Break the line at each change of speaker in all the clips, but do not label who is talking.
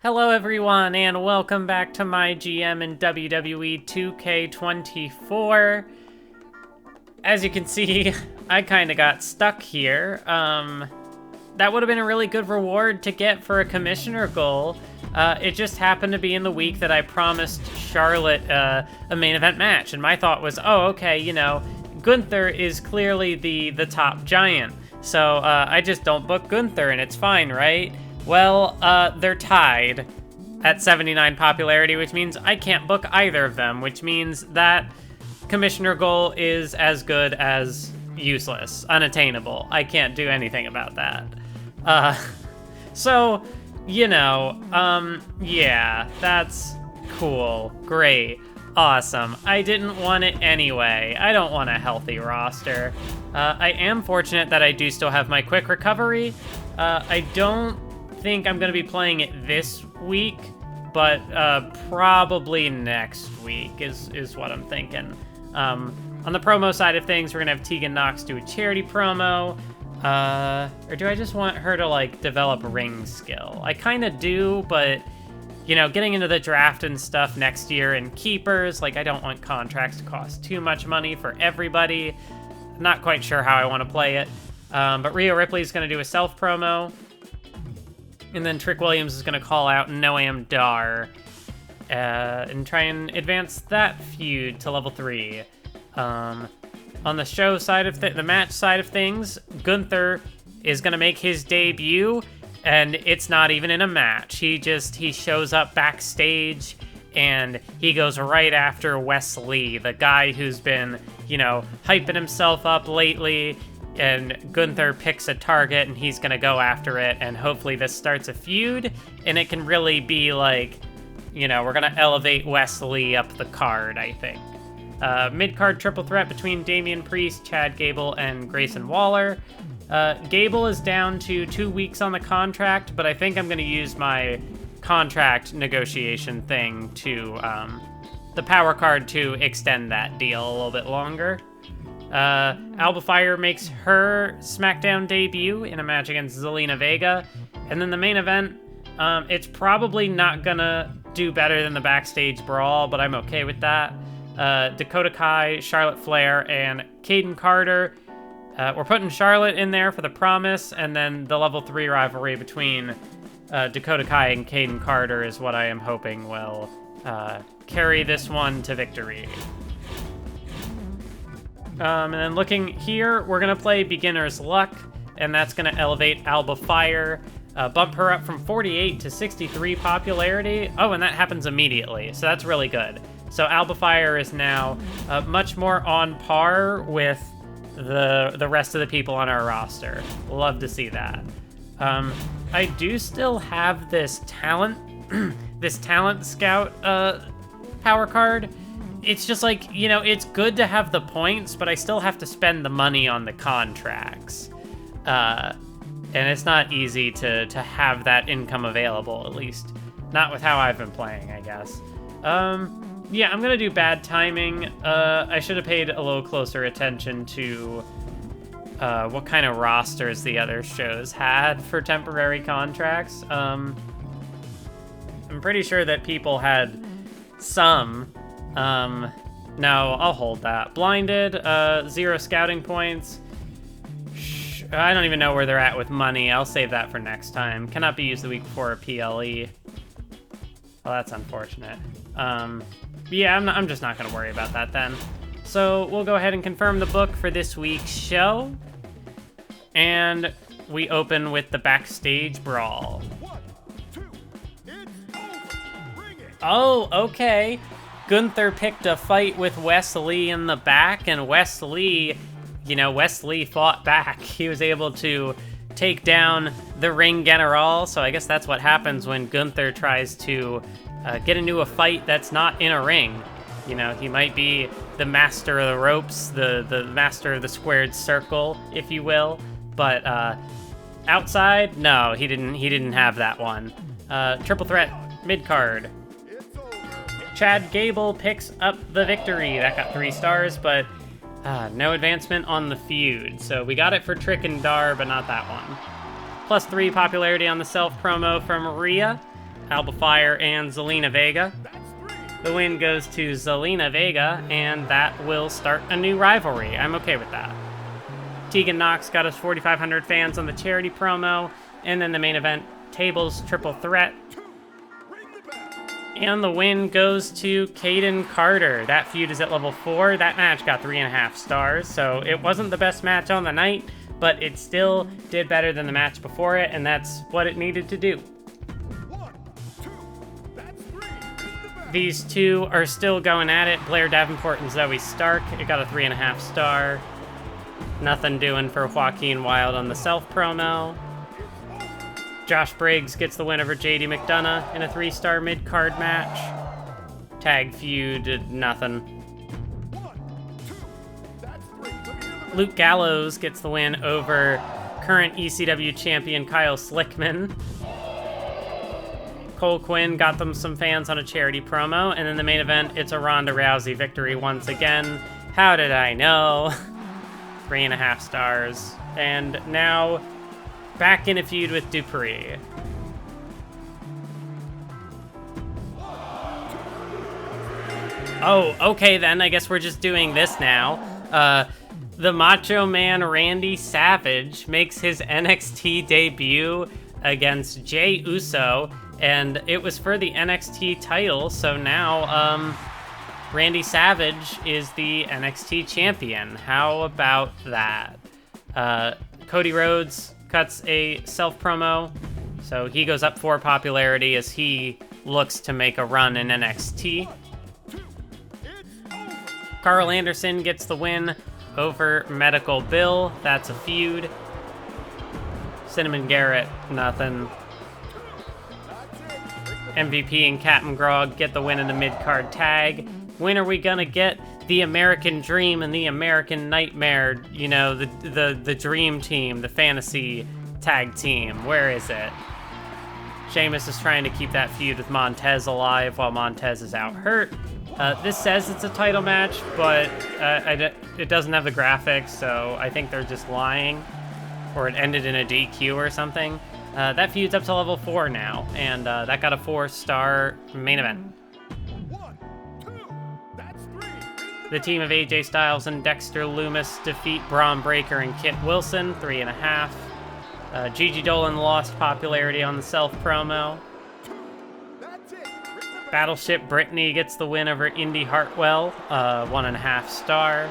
Hello everyone, and welcome back to MyGM in WWE 2K24. As you can see, I kinda got stuck here. That would have been a really good reward to get for a commissioner goal. It just happened to be in the week that I promised Charlotte a main event match, and my thought was, oh, okay, you know, Gunther is clearly the top giant, so I just don't book Gunther and it's fine, right? Well, they're tied at 79 popularity, which means I can't book either of them, which means that commissioner goal is as good as useless, unattainable. I can't do anything about that. So, you know, yeah, that's cool, great, awesome. I didn't want it anyway. I don't want a healthy roster. I am fortunate that I do still have my quick recovery. I don't think I'm gonna be playing it this week, but probably next week is what I'm thinking. On the promo side of things, we're gonna have Tegan Knox do a charity promo. Or do I just want her to, like, develop ring skill? I kind of do, but, you know, getting into the draft and stuff next year and keepers, like, I don't want contracts to cost too much money for everybody. Not quite sure how I want to play it. But Rhea Ripley's going to do a self promo. And then Trick Williams is going to call out Noam Dar and try and advance that feud to level 3. On the show side of the match side of things, Gunther is going to make his debut, and it's not even in a match. He shows up backstage, and he goes right after Wes Lee, the guy who's been, you know, hyping himself up lately, and Gunther picks a target, and he's going to go after it, and hopefully this starts a feud, and it can really be like, you know, we're going to elevate Wes Lee up the card, I think. Mid-card triple threat between Damian Priest, Chad Gable, and Grayson Waller. Gable is down to 2 weeks on the contract, but I think I'm going to use my contract negotiation thing to, the power card to extend that deal a little bit longer. Alba Fyre makes her SmackDown debut in a match against Zelina Vega. And then the main event, it's probably not gonna do better than the backstage brawl, but I'm okay with that. Dakota Kai, Charlotte Flair, and Caden Carter. We're putting Charlotte in there for the promise, and then the level 3 rivalry between Dakota Kai and Caden Carter is what I am hoping will carry this one to victory. And then looking here, we're going to play Beginner's Luck, and that's going to elevate Alba Fyre, bump her up from 48 to 63 popularity. Oh, and that happens immediately, so that's really good. So Alba Fyre is now much more on par with the rest of the people on our roster. Love to see that. I do still have this talent, this talent scout power card. It's just like, you know, it's good to have the points, but I still have to spend the money on the contracts. And it's not easy to have that income available, at least. Not with how I've been playing, I guess. Yeah, I'm gonna do bad timing. I should have paid a little closer attention to what kind of rosters the other shows had for temporary contracts. I'm pretty sure that people had some. No, I'll hold that. Blinded, 0 scouting points. I don't even know where they're at with money. I'll save that for next time. Cannot be used the week before a PLE. Well, that's unfortunate. Yeah, I'm just not going to worry about that then. So we'll go ahead and confirm the book for this week's show. And we open with the backstage brawl.
1, 2, it's over. Bring it.
Oh, okay. Gunther picked a fight with Wes Lee in the back, and Wes Lee, you know, Wes Lee fought back. He was able to take down the Ring General, so I guess that's what happens when Gunther tries to get into a fight that's not in a ring. You know, he might be the master of the ropes, the master of the squared circle, if you will, but outside, no, he didn't have that one. Triple threat mid-card. Chad Gable picks up the victory. That got 3 stars, but no advancement on the feud. So we got it for Trick and Dar, but not that one. +3 popularity on the self promo from Rhea. Alba Fire and Zelina Vega. The win goes to Zelina Vega, and that will start a new rivalry. I'm okay with that. Tegan Knox got us 4,500 fans on the charity promo, and then the main event, tables triple threat. And the win goes to Caden Carter. That feud is at level 4. That match got 3.5 stars, so it wasn't the best match on the night, but it still did better than the match before it, and that's what it needed to do. These two are still going at it. Blair Davenport and Zoe Stark. It got a 3.5 star. Nothing doing for Joaquin Wilde on the self promo. Josh Briggs gets the win over JD McDonough in a 3-star mid-card match. Tag feud, nothing. Luke Gallows gets the win over current ECW champion Kyle Slickman. Cole Quinn got them some fans on a charity promo, and in the main event, it's a Ronda Rousey victory once again. How did I know? 3.5 stars. And now, back in a feud with Dupree. Oh, okay then, I guess we're just doing this now. The Macho Man Randy Savage makes his NXT debut against Jey Uso, and it was for the NXT title, so now, Randy Savage is the NXT champion. How about that? Cody Rhodes cuts a self-promo, so he goes up for popularity as he looks to make a run in NXT. Carl Anderson gets the win over Medical Bill. That's a feud. Cinnamon Garrett, nothing. MVP and Captain Grog get the win in the mid-card tag. When are we gonna get the American Dream and the American Nightmare, you know, the Dream Team, the fantasy tag team? Where is it? Sheamus is trying to keep that feud with Montez alive while Montez is out hurt. This says it's a title match, but it doesn't have the graphics, so I think they're just lying. Or it ended in a DQ or something. That feud's up to level 4 now, and that got a 4-star main event. The team of AJ Styles and Dexter Lumis defeat Braun Breaker and Kit Wilson, 3.5. Gigi Dolan lost popularity on the self promo. Battleship Brittany gets the win over Indy Hartwell, 1.5 star.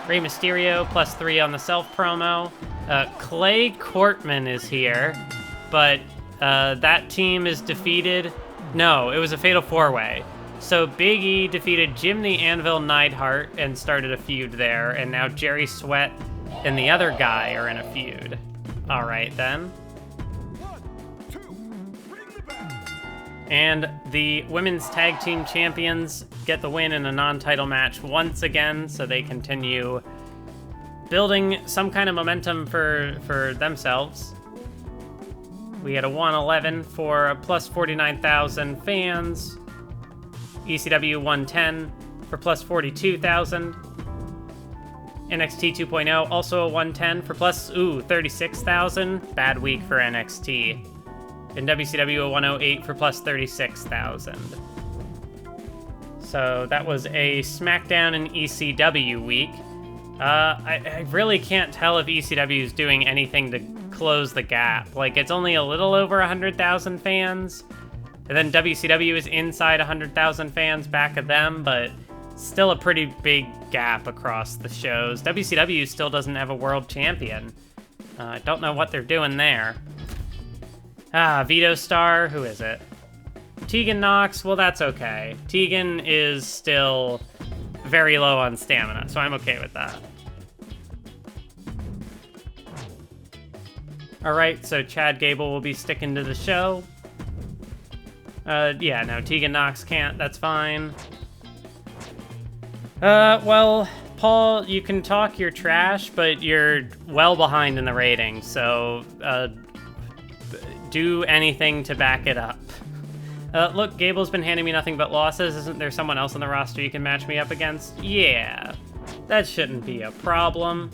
Rey Mysterio +3 on the self promo. Clay Courtman is here, but that team is defeated. No, it was a fatal 4-way. So Big E defeated Jim the Anvil Neidhart and started a feud there, and now Jerry Sweat and the other guy are in a feud. All right, then. And the women's tag team champions get the win in a non-title match once again, so they continue building some kind of momentum for themselves. We had a 111 for a plus 49,000 fans. ECW 110 for plus 42,000. NXT 2.0 also a 110 for plus 36,000. Bad week for NXT. And WCW a 108 for plus 36,000. So that was a SmackDown and ECW week. I really can't tell if ECW is doing anything to close the gap. Like, it's only a little over 100,000 fans. And then WCW is inside 100,000 fans back of them, but still a pretty big gap across the shows. WCW still doesn't have a world champion. I don't know what they're doing there. Vito Star, who is it? Tegan Knox, well, that's okay. Tegan is still very low on stamina, so I'm okay with that. Alright, so Chad Gable will be sticking to the show. Yeah, no, Tegan Knox can't, that's fine. Well, Paul, you can talk your trash, but you're well behind in the ratings, so, do anything to back it up. Look, Gable's been handing me nothing but losses. Isn't there someone else on the roster you can match me up against? Yeah, that shouldn't be a problem.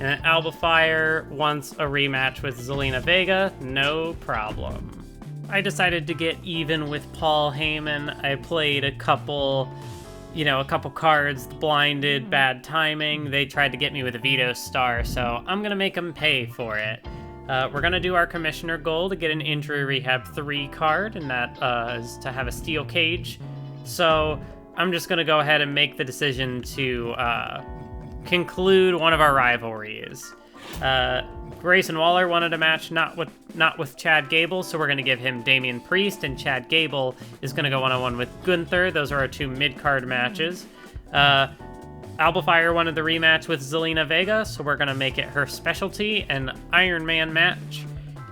And Alba Fire wants a rematch with Zelina Vega. No problem. I decided to get even with Paul Heyman. I played a couple cards, blinded, bad timing. They tried to get me with a veto star, so I'm gonna make them pay for it. We're gonna do our commissioner goal to get an injury rehab 3 card, and that is to have a steel cage. So I'm just gonna go ahead and make the decision to conclude one of our rivalries. Grayson Waller wanted a match not with Chad Gable, so we're going to give him Damian Priest, and Chad Gable is going to go one-on-one with Gunther. Those are our 2 mid-card matches. Alba Fire wanted the rematch with Zelina Vega, so we're going to make it her specialty, an Iron Man match,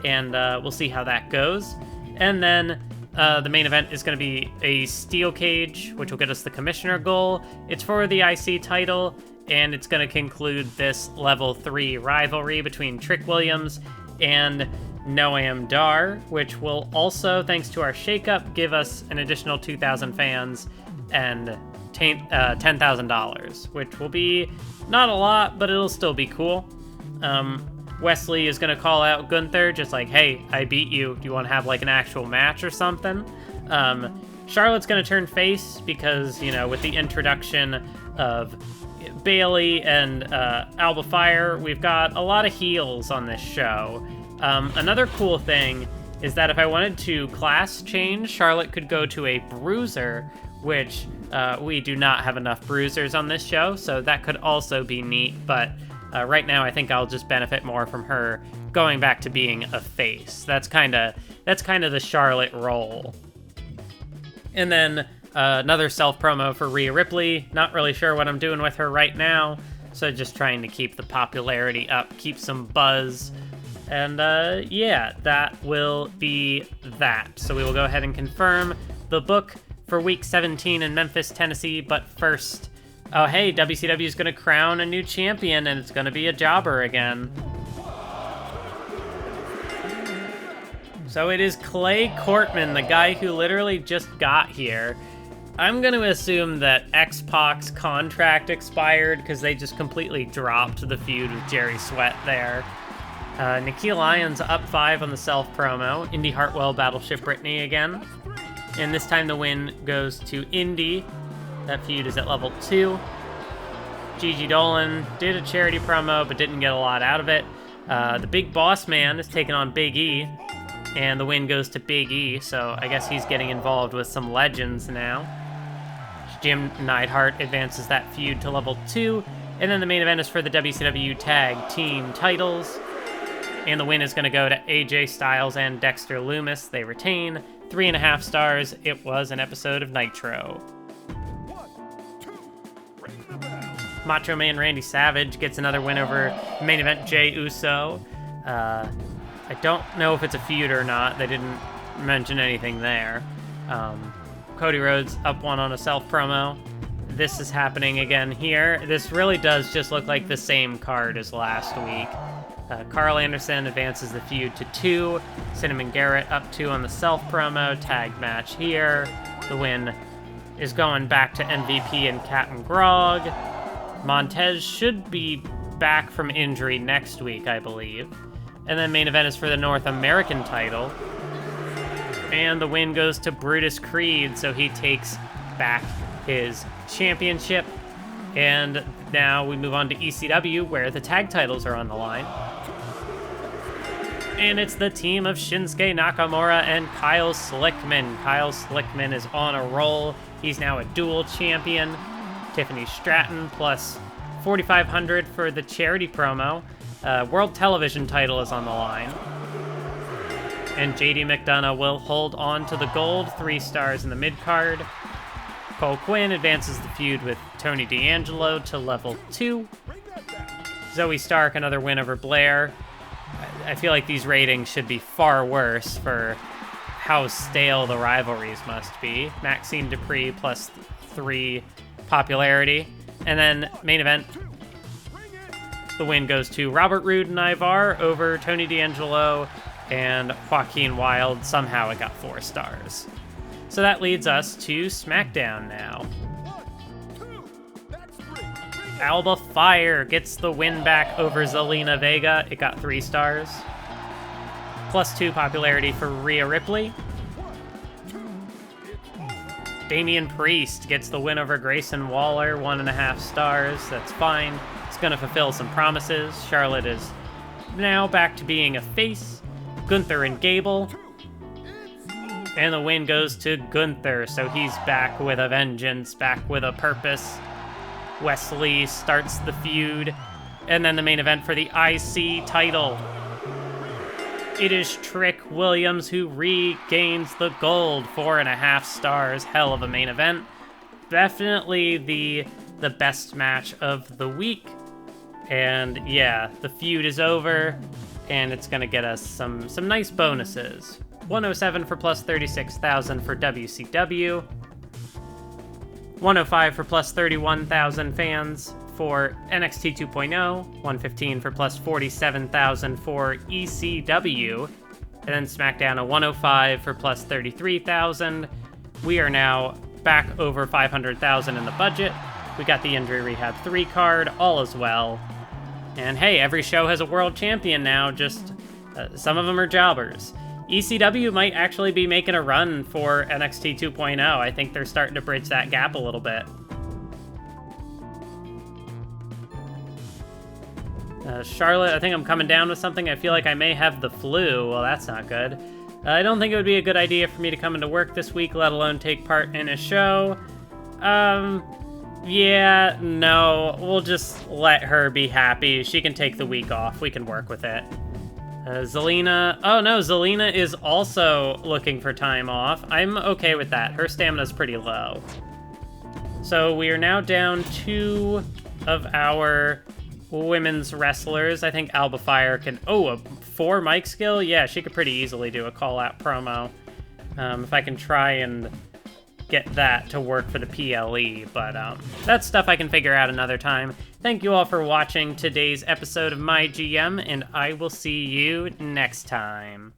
and we'll see how that goes. And then the main event is going to be a steel cage, which will get us the commissioner goal. It's for the IC title, and it's going to conclude this level 3 rivalry between Trick Williams and Noam Dar, which will also, thanks to our shakeup, give us an additional 2,000 fans and $10,000, which will be not a lot, but it'll still be cool. Wesley is going to call out Gunther, just like, hey, I beat you. Do you want to have like an actual match or something? Charlotte's going to turn face because, with the introduction of Bailey and Alba Fire, we've got a lot of heels on this show. Another cool thing is that if I wanted to class change, Charlotte could go to a bruiser, which we do not have enough bruisers on this show, so that could also be neat, but right now I think I'll just benefit more from her going back to being a face. That's kind of the Charlotte role. And then another self-promo for Rhea Ripley. Not really sure what I'm doing with her right now, so just trying to keep the popularity up, keep some buzz. And yeah, that will be that. So we will go ahead and confirm the book for Week 17 in Memphis, Tennessee. But first, oh hey, WCW is going to crown a new champion, and it's going to be a jobber again. So it is Clay Cortman, the guy who literally just got here. I'm going to assume that X-Pac's contract expired because they just completely dropped the feud with Jerry Sweat there. Nikhil Lyons up 5 on the self-promo. Indy Hartwell Battleship Brittany again. And this time the win goes to Indy. That feud is at level 2. Gigi Dolan did a charity promo but didn't get a lot out of it. The Big Boss Man is taking on Big E. And the win goes to Big E, so I guess he's getting involved with some legends now. Jim Neidhart advances that feud to level 2. And then the main event is for the WCW Tag Team titles. And the win is going to go to AJ Styles and Dexter Lumis. They retain. 3.5 stars. It was an episode of Nitro. Macho Man Randy Savage gets another win over main event Jey Uso. I don't know if it's a feud or not. They didn't mention anything there. Cody Rhodes up 1 on a self-promo. This is happening again here. This really does just look like the same card as last week. Carl Anderson advances the feud to 2. Cinnamon Garrett up 2 on the self-promo. Tag match here. The win is going back to MVP and Captain Grog. Montez should be back from injury next week, I believe. And then main event is for the North American title. And the win goes to Brutus Creed, so he takes back his championship. And now we move on to ECW, where the tag titles are on the line. And it's the team of Shinsuke Nakamura and Kyle Slickman. Kyle Slickman is on a roll. He's now a dual champion. Tiffany Stratton plus 4,500 for the charity promo. World Television title is on the line. And JD McDonough will hold on to the gold, 3 stars in the mid-card. Cole Quinn advances the feud with Tony D'Angelo to level 2. Zoe Stark, another win over Blair. I feel like these ratings should be far worse for how stale the rivalries must be. Maxine Dupree plus 3 popularity. And then main event, the win goes to Robert Roode and Ivar over Tony D'Angelo and Joaquin Wilde. Somehow it got 4 stars. So that leads us to SmackDown now. Alba Fire gets the win back over Zelina Vega. It got 3 stars. Plus 2 popularity for Rhea Ripley. Damian Priest gets the win over Grayson Waller, 1.5 stars. That's fine. It's going to fulfill some promises. Charlotte is now back to being a face. Gunther and Gable. And the win goes to Gunther, so he's back with a vengeance, back with a purpose. Wesley starts the feud. And then the main event for the IC title. It is Trick Williams who regains the gold, 4.5 stars. Hell of a main event. Definitely the best match of the week. And yeah, the feud is over, and it's gonna get us some nice bonuses. 107 for plus 36,000 for WCW. 105 for plus 31,000 fans for NXT 2.0, 115 for plus 47,000 for ECW, and then SmackDown a 105 for plus 33,000. We are now back over 500,000 in the budget. We got the Injury Rehab 3 card, all as well. And hey, every show has a world champion now, just some of them are jobbers. ECW might actually be making a run for NXT 2.0. I think they're starting to bridge that gap a little bit. Charlotte, I think I'm coming down with something. I feel like I may have the flu. Well, that's not good. I don't think it would be a good idea for me to come into work this week, let alone take part in a show. Yeah, no, we'll just let her be happy. She can take the week off. We can work with it. Zelina, oh no, Zelina is also looking for time off. I'm okay with that. Her stamina's pretty low. So we are now down 2 of our women's wrestlers. I think Alba Fire can... Oh, a 4 mic skill? Yeah, she could pretty easily do a call-out promo. If I can try and get that to work for the PLE, but that's stuff I can figure out another time. Thank you all for watching today's episode of MyGM, and I will see you next time.